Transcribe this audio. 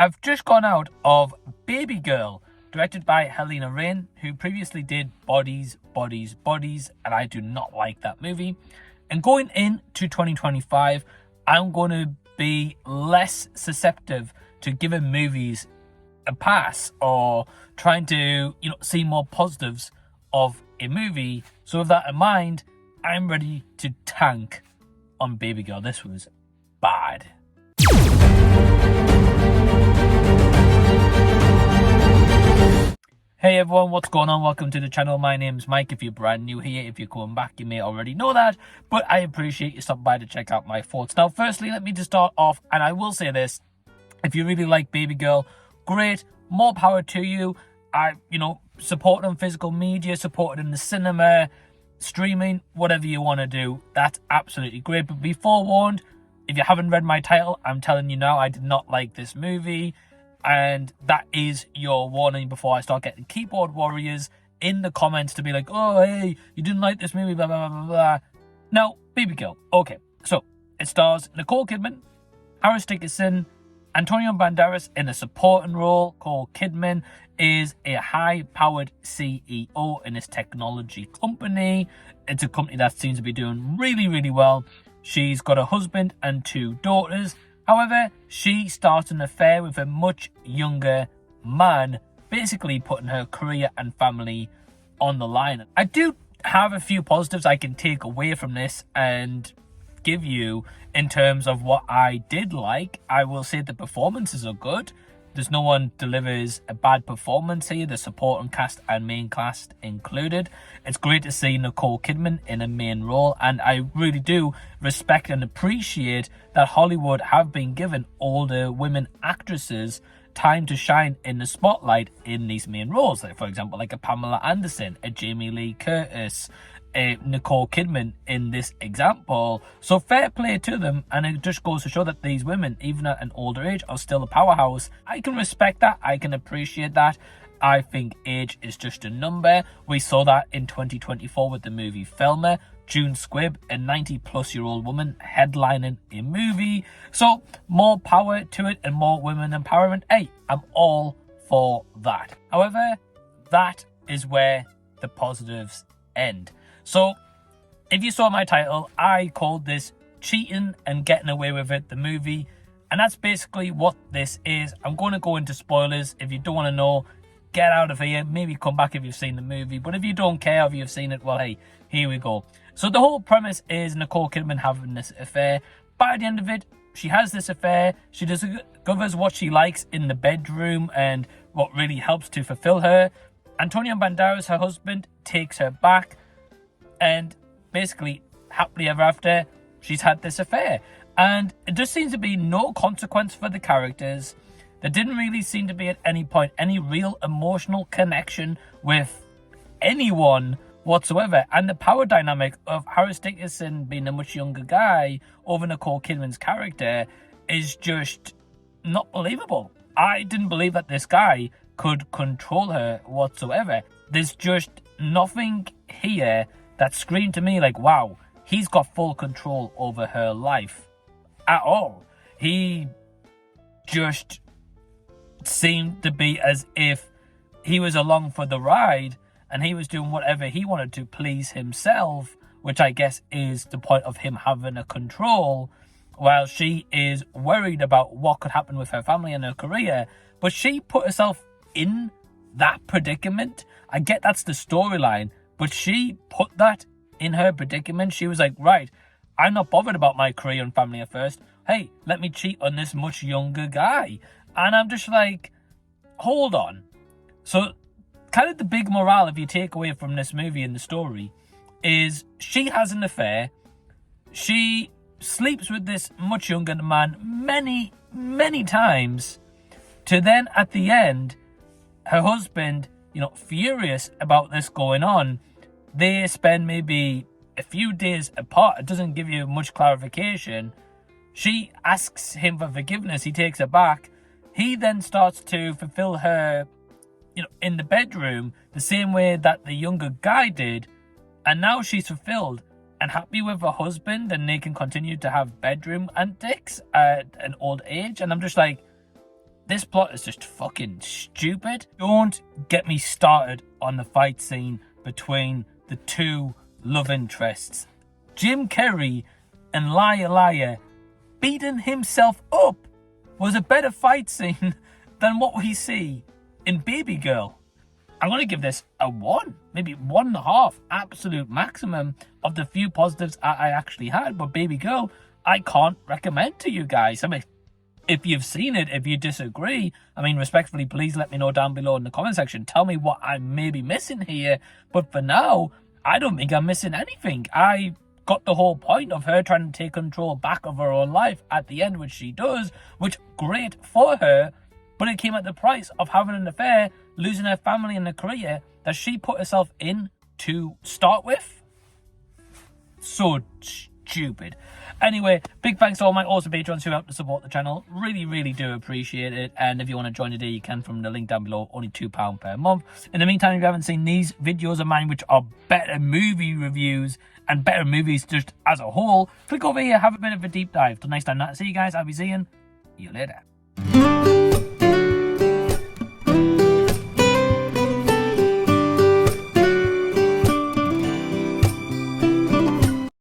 I've just gone out of Babygirl, directed by Halina Reijn, who previously did Bodies, and I do not like that movie. And going into 2025, I'm going to be less susceptible to giving movies a pass or trying to, see more positives of a movie. So with that in mind, I'm ready to tank on Babygirl. This was bad. Hey everyone, what's going on? Welcome to the channel. My name's Mike. If you're brand new here, if you're coming back, you may already know that, but I appreciate you stopping by to check out my thoughts. Now, firstly, let me just start off, and I will say this: if you really like Babygirl, great, more power to you. I, support on physical media, support it in the cinema, streaming, whatever you want to do. That's absolutely great. But be forewarned, if you haven't read my title, I'm telling you now, I did not like this movie. And that is your warning before I start getting keyboard warriors in the comments to be like, oh, hey, you didn't like this movie, blah, blah, blah, blah. Now, Babygirl. Okay, so it stars Nicole Kidman, Dickinson, Antonio Banderas in a supporting role. Nicole Kidman is a high-powered CEO in this technology company. It's a company that seems to be doing really, really well. She's got a husband and 2 daughters. However, she starts an affair with a much younger man, basically putting her career and family on the line. I do have a few positives I can take away from this and give you in terms of what I did like. I will say the performances are good. There's no one delivers a bad performance here. The supporting cast and main cast included. It's great to see Nicole Kidman in a main role, and I really do respect and appreciate that Hollywood have been given older women actresses time to shine in the spotlight in these main roles. Like, for example, like a Pamela Anderson, a Jamie Lee Curtis, a Nicole Kidman in this example. So fair play to them, and it just goes to show that these women, even at an older age, are still a powerhouse. I can respect that. I can appreciate that. I think age is just a number. We saw that in 2024 with the movie Thelma. June Squibb, a 90-plus-year-old woman headlining a movie. So more power to it and more women empowerment. Hey, I'm all for that. However, that is where the positives end. So, if you saw my title, I called this Cheating and Getting Away With It, the movie. And that's basically what this is. I'm going to go into spoilers. If you don't want to know, get out of here. Maybe come back if you've seen the movie. But if you don't care, if you've seen it, well, hey, here we go. So the whole premise is Nicole Kidman having this affair. By the end of it, she has this affair. She discovers what she likes in the bedroom and what really helps to fulfill her. Antonio Banderas, her husband, takes her back. And basically, happily ever after, she's had this affair. And it just seems to be no consequence for the characters. There didn't really seem to be at any point any real emotional connection with anyone whatsoever. And the power dynamic of Dickinson being a much younger guy over Nicole Kidman's character is just not believable. I didn't believe that this guy could control her whatsoever. There's just nothing here that screamed to me like, wow, he's got full control over her life at all. He just seemed to be as if he was along for the ride and he was doing whatever he wanted to please himself, which I guess is the point of him having a control, while she is worried about what could happen with her family and her career. But she put herself in that predicament. I get that's the storyline, but she put that in her predicament. She was like, right, I'm not bothered about my career and family at first. Hey, let me cheat on this much younger guy. And I'm just like, hold on. So kind of the big morale, if you take away from this movie and the story, is she has an affair. She sleeps with this much younger man many, many times. To then at the end, her husband, furious about this going on, they spend maybe a few days apart. It doesn't give you much clarification. She asks him for forgiveness. He takes her back. He then starts to fulfill her, in the bedroom the same way that the younger guy did. And now she's fulfilled and happy with her husband, and they can continue to have bedroom antics at an old age. And I'm just like, This plot is just fucking stupid. Don't get me started on the fight scene between the two love interests. Jim Carrey and Liar beating himself up was a better fight scene than what we see in Babygirl. I'm going to give this a 1, maybe 1.5, absolute maximum of the few positives I actually had. But Babygirl, I can't recommend to you guys. I mean, if you've seen it, if you disagree, I mean, respectfully, please let me know down below in the comment section. Tell me what I may be missing here. But for now, I don't think I'm missing anything. I got the whole point of her trying to take control back of her own life at the end, which she does, which great for her. But it came at the price of having an affair, losing her family and her career that she put herself in to start with. So stupid. Anyway, big thanks to all my awesome patrons who helped to support the channel. Really do appreciate it. And if you want to join today, you can from the link down below. Only £2 per month. In the meantime, if you haven't seen these videos of mine, which are better movie reviews and better movies just as a whole, click over here, have a bit of a deep dive. Till next time, see you guys. I'll be seeing you later.